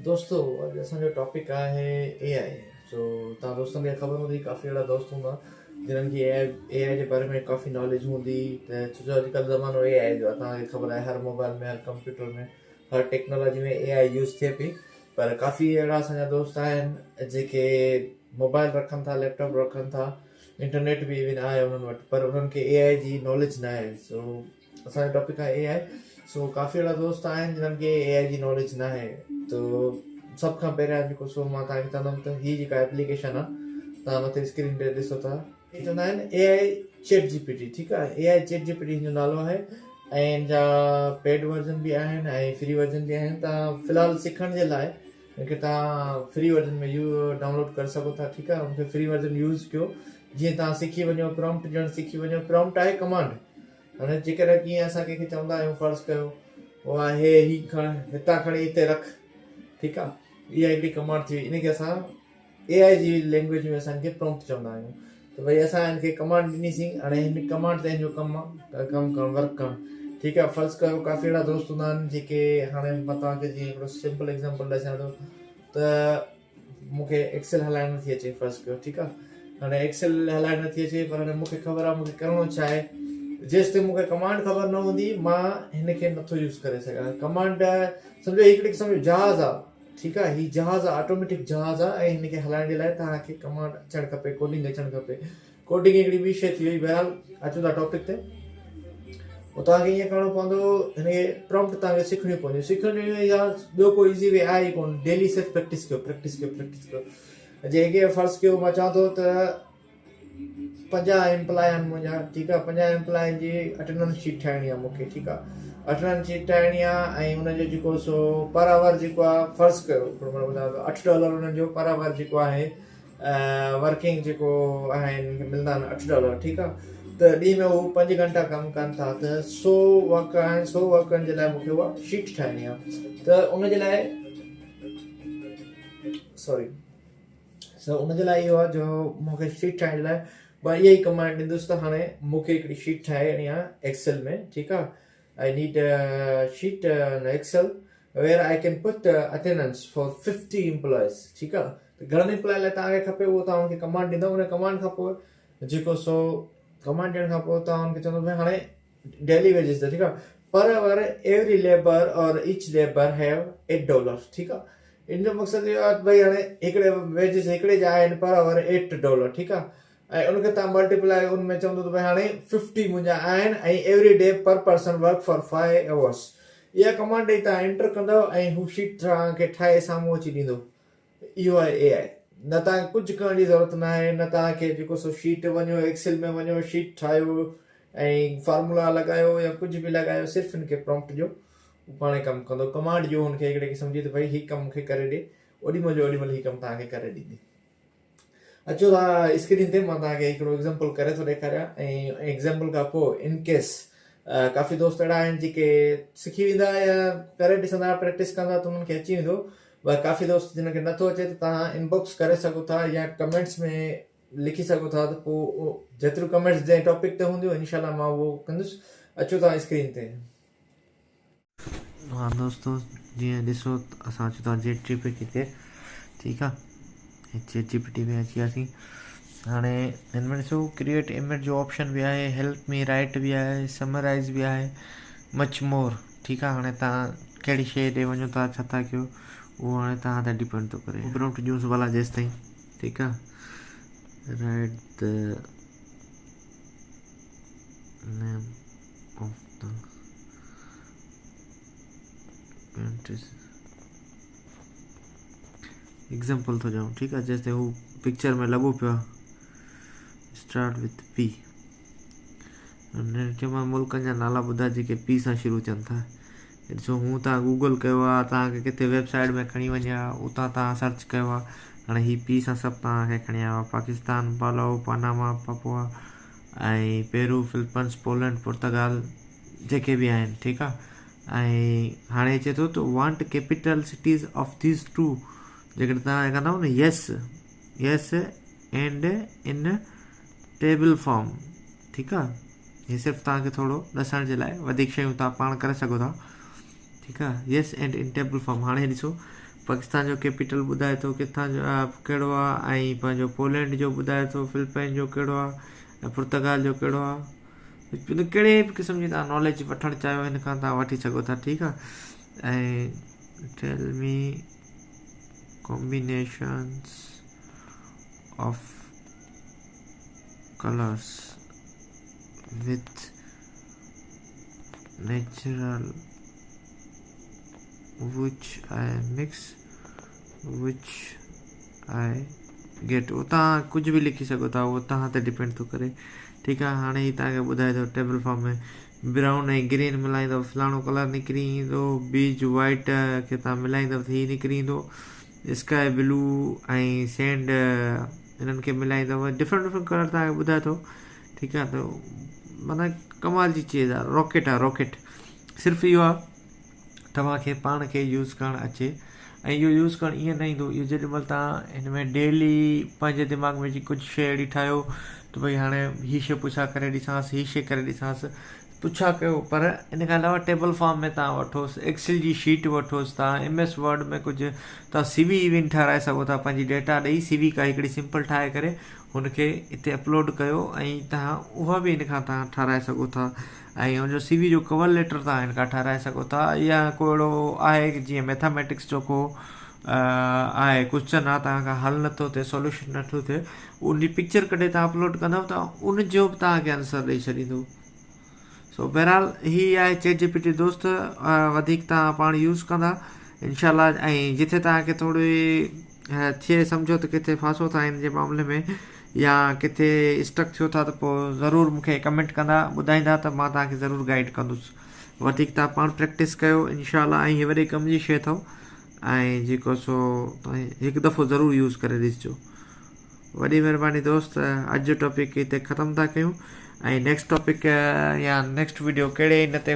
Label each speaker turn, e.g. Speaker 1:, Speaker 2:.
Speaker 1: दोस्तों अॼु असांजो टॉपिक आहे ए आई। सो तव्हां दोस्तनि खे ख़बर हूंदी, काफ़ी अहिड़ा दोस्त हूंदा जिन्हनि खे ए आई जे बारे में काफ़ी नॉलेज हूंदी। त छो जो अॼुकल्ह ज़मानो ए आई जो आहे, तव्हांखे ख़बर आहे हर मोबाइल में, हर कंप्यूटर में, हर टेक्नोलॉजी में ए आई यूज़ थिए पई। पर काफ़ी अहिड़ा असांजा दोस्त आहिनि जेके मोबाइल रखनि था, लैपटॉप रखनि था, इंटरनेट बि इवन आहे उन्हनि वटि, पर उन्हनि खे ए आई जी नॉलेज न आहे। सो असांजो टॉपिक आहे ए आई। सो काफ़ी अहिड़ा दोस्त आहिनि जिन्हनि खे ए आई जी नॉलेज न आहे। तो सभ खां पहिरियां जेको सो मां तव्हांखे चवंदुमि त हीअ जेका एप्लीकेशन आहे, तव्हां मथे स्क्रीन ते ॾिसो था, हीअ चवंदा आहिनि A I chat G P T. ठीकु आहे, A I chat G P T जो नालो आहे। ऐं इन जा पेड वर्जन बि आहिनि ऐं फ्री वर्जन बि आहिनि। तव्हां फ़िलहालु सिखण जे लाइ हिनखे तव्हां फ्री वर्जन में डाउनलोड करे सघो था। ठीकु आहे, हुनखे फ्री वर्जन यूज़ कयो, जीअं तव्हां सिखी वञो, प्रॉम्प्ट ॾियणु सिखी वञो। प्रॉम्प्ट आहे कमांड। हाणे जेकॾहिं कीअं असां कंहिंखे चवंदा आहियूं, फ़र्ज़ु कयो उहो आहे हीअ खण, हितां खणी हिते रख। ठीकु आहे, इहा हिकिड़ी कमांड थी वई। इनखे असां ए आई जी लैंग्वेज में असां हिनखे प्रॉम्प्ट चवंदा आहियूं। त भई असां हिनखे कमांड ॾिनीसीं, हाणे हिन कमांड ते हिन जो कमु आहे कमु करणु, वर्क करणु। ठीकु आहे, फ़र्ज़ु कयो काफ़ी अहिड़ा दोस्त हूंदा आहिनि जेके, हाणे मां तव्हांखे जीअं हिकिड़ो सिंपल एग्ज़ाम्पल ॾिसां थो, त मूंखे एक्सेल हलाइणु नथी अचे, फ़र्ज़ु कयो। ठीकु आहे, हाणे एक्सेल हलाइणु नथी अचे, पर हाणे मूंखे ख़बर आहे मूंखे करिणो छा आहे। जेसि ताईं मूंखे कमांड ख़बर न हूंदी, मां हिनखे नथो यूज़ करे सघां। कमांड सम्झो हिकिड़ी क़िस्म जो जहाज़ आहे। ठीकु आहे, हीअ जहाज़ आहे, ऑटोमेटिक जहाज़ आहे, ऐं हिनखे हलाइण जे लाइ तव्हांखे कमांड अचणु खपे, कोडिंग अचणु खपे। कोडिंग हिकिड़ी ॿी शइ थी वई। बहरहाल अचूं था टॉपिक ते। पोइ तव्हांखे ईअं करिणो पवंदो, हिनखे प्रॉम्प्ट तव्हांखे सिखणियूं पवंदियूं। सिखणियूं या ॿियो कोई इज़ी वे आहे ई कोन। डेली सिर्फ़ु प्रैक्टिस कयो, प्रैक्टिस कयो, प्रैक्टिस कयो। जेके फ़र्ज़ु कयो मां चवां थो त 50 एम्प्लॉय आहिनि मुंहिंजा। ठीकु आहे, 50 एम्प्लॉयनि जी अटेंडेंस शीट ठाहिणी आहे मूंखे। ठीकु आहे, अटेंडेंस शीट ठाहिणी आहे, ऐं हुनजो जेको सो पर आवर जेको आहे, फ़र्ज़ु कयो मां ॿुधायां थो, $8 हुननि जो पर आवर जेको आहे, वर्किंग जेको आहे हिनखे मिलंदा आहिनि $8। ठीकु आहे, त ॾींहं में हू 5 घंटा कमु कनि था, त 100 वर्क आहिनि। 100 वर्कनि जे लाइ मूंखे उहा शीट ठाहिणी आहे। त उनजे लाइ उनजे लाइ इहो आहे जो मूंखे शीट ठाहिण जे लाइ मां इहा ई कमांड ॾींदुसि। त हाणे मूंखे हिकिड़ी शीट ठाहिणी आहे एक्सेल में। ठीकु आहे, I need sheet in XL where I can put attendance for 50 employees. ठीकु आहे, त घणनि एम्प्लॉय लाइ तव्हांखे खपे उहो तव्हां हुनखे कमांड ॾींदव। उन कमांड खां पोइ जेको सो कमांड ॾियण खां पोइ तव्हां हुनखे चवंदव भई हाणे डेली वेजिस ते। ठीकु आहे, पर आवर एवरी लेबर और ईच लेबर हैव $8। ठीकु आहे, इन जो मक़सदु इहो आहे भई हाणे हिकिड़े वेजिस हिकिड़े जा आहिनि पर आवर $8। ठीकु आहे, ऐं उनखे तव्हां मल्टीप्लाई उन में चवंदो त भई हाणे 50 मुंहिंजा आहिनि, ऐं एवरी डे पर पर्सन वर्क फॉर 5 आवर्स। इहा कमांड ॾेई तव्हां एंटर कंदव, ऐं हू शीट तव्हांखे ठाहे साम्हूं अची ॾींदो। इहो आहे ए आई। न तव्हांखे कुझु करण जी ज़रूरत न आहे, न तव्हांखे जेको सो शीट वञो, एक्सेल में वञो, शीट ठाहियो ऐं फार्मूला लॻायो या कुझु बि लॻायो। सिर्फ़ु हिनखे प्रॉम्प्ट ॾियो, हू पाणे कमु कंदो। कमांड ॾियो हुनखे हिकिड़े क़िस्म जी, त भई हीउ कमु मूंखे करे ॾे, ओॾीमहिल जो ओॾीमहिल हीउ कमु तव्हांखे करे ॾींदी। अचो था स्क्रीन ते, मां तव्हांखे हिकिड़ो एग्ज़ाम्पल करे थो ॾेखारियां। ऐं एग्ज़ाम्पल खां पोइ इन केस काफ़ी दोस्त अहिड़ा आहिनि जेके सिखी वेंदा या करे ॾिसंदा, प्रैक्टिस कंदा, त उन्हनि खे अची वेंदो। काफ़ी दोस्त जिन खे नथो अचे, त तव्हां इनबॉक्स करे सघो था या कमेंट्स में लिखी सघो था। त पोइ जेतिरियूं कमेंट्स जंहिं टॉपिक ते हूंदियूं, इनशाला मां उहो कंदुसि। अचो था स्क्रीन ते।
Speaker 2: हाँ दोस्तों, जीअं ॾिसो असां अचूं था चैट जी पी टी ते। ठीकु आहे, चैट जी पी टी में अची वियासीं। हाणे हिन में ॾिसो क्रिएट इमेज जो ऑप्शन बि आहे, हेल्प मी राइट बि आहे, समराइज़ बि आहे, मच मोर। ठीकु आहे, हाणे तव्हां कहिड़ी शइ ॾे वञो था, छा था कयो, उहो हाणे तव्हां ते डिपेंड थो करे। प्रॉम्प्ट यूज़ वाला जेसि ताईं। ठीकु आहे, right the name of the example थो ॾियांव। ठीकु आहे, जेसि ताईं हू पिक्चर में लॻो पियो आहे। Start with P. चयोमांसि मुल्कनि जा नाला ॿुधाए जेके पी सां शुरू थियनि था। ॾिसो, हूअं तव्हां गूगल कयो आहे, तव्हांखे किथे वेबसाइट में खणी वञे आहे, उतां तव्हां सर्च कयो आहे। हाणे हीअ पी सां सभु तव्हांखे खणी आयो आहे। पाकिस्तान, पालाउ, पनामा, पपुआ ऐं पेरू, फिलिपींस, पोलैंड, पुर्तगाल, जेके बि आहिनि। ठीकु आहे, ऐं हाणे चए थो त want capital cities of these two. जेकॾहिं तव्हां कंदव न yes yes and in table form. ठीकु आहे, हीअ सिर्फ़ु तव्हांखे थोरो ॾसण जे लाइ, वधीक शयूं तव्हां पाण करे सघो था। ठीकु आहे, यस एंड इन टेबल फॉर्म। हाणे ॾिसो पाकिस्तान जो कैपिटल ॿुधाए थो किथां जो कहिड़ो आहे, ऐं पंहिंजो पोलैंड जो ॿुधाए थो, फिलिपाइन जो कहिड़ो आहे, ऐं पुर्तगाल जो कहिड़ो आहे। कहिड़े बि क़िस्म जी तव्हां नॉलेज वठणु चाहियो हिन खां तव्हां वठी सघो था, ठीकु आहे। ऐं tell me combinations of colors with natural which I mix which I get। उतां कुझु बि लिखी सघो था, उहो तव्हां ते डिपेंड थो करे, ठीकु आहे। हाणे ही तव्हांखे ॿुधाए थो टेबल फॉर्म में ब्राउन ऐं ग्रीन मिलाईंदव फलाणो कलर निकिरी ईंदो, बीज वाइट खे तव्हां मिलाईंदव त ही निकिरी ईंदो, स्काई ब्लू ऐं सैंड इन्हनि खे मिलाईंदव, डिफरेंट कलर तव्हांखे ॿुधाए थो, ठीकु आहे। त माना कमाल जी चीज़ आहे, रॉकेट आहे रॉकेट। सिर्फ़ु इहो आहे तव्हांखे पाण खे यूज़ करणु अचे, ऐं इहो यूज़ करणु ईअं न ईंदो, इहो जेॾीमहिल तव्हां हिन में डेली पंहिंजे दिमाग़ में जी कुझु शइ अहिड़ी ठाहियो त भई हाणे हीअ शइ पुछा करे ॾिसांसि, हीअ शइ करे ॾिसांसि, पुछा कयो। पर इन खां अलावा टेबल फॉर्म में तव्हां वठोसि, एक्सेल जी शीट वठोसि, तव्हां MS वर्ड में कुझु तव्हां CV इवन ठाराए सघो था, पंहिंजी डेटा ॾेई CV का हिकिड़ी सिंपल ठाहे करे हुनखे हिते अपलोड कयो, ऐं तव्हां उहा बि हिन खां तव्हां ठाराए सघो था, ऐं हुनजो CV जो कवर लेटर तव्हां हिन खां ठाराए सघो था। या को अहिड़ो आहे कि जीअं मैथामेटिक्स जो को आहे क्वेश्चन आहे, तव्हां खां हल नथो थिए, सॉल्यूशन नथो थिए, उन जी पिक्चर कढे तव्हां अपलोड कंदव त उन जो बि तव्हांखे आंसर ॾेई छॾींदो। सो बहरहाल ही आहे ChatGPT दोस्त, वधीक तव्हां पाण यूज़ कंदा इनशाला। ऐं जिथे तव्हांखे थोरी थिए सम्झो त किथे फासो था हिन जे मामले में, या किथे स्टक थियो था, त पोइ ज़रूरु मूंखे कमेंट कंदा, ॿुधाईंदा, त मां तव्हांखे ज़रूरु गाइड कंदुसि। वधीक तव्हां पाण प्रैक्टिस कयो इनशाला, ऐं हीअ वॾे कम जी शइ अथव, ऐं जेको सो तव्हां हिकु दफ़ो ज़रूरु यूज़ करे ॾिसिजो। वॾी महिरबानी दोस्त, अॼु जो टॉपिक हिते ख़तमु था कयूं, ऐं नेक्स्ट टॉपिक या नेक्स्ट वीडियो कहिड़े इन ते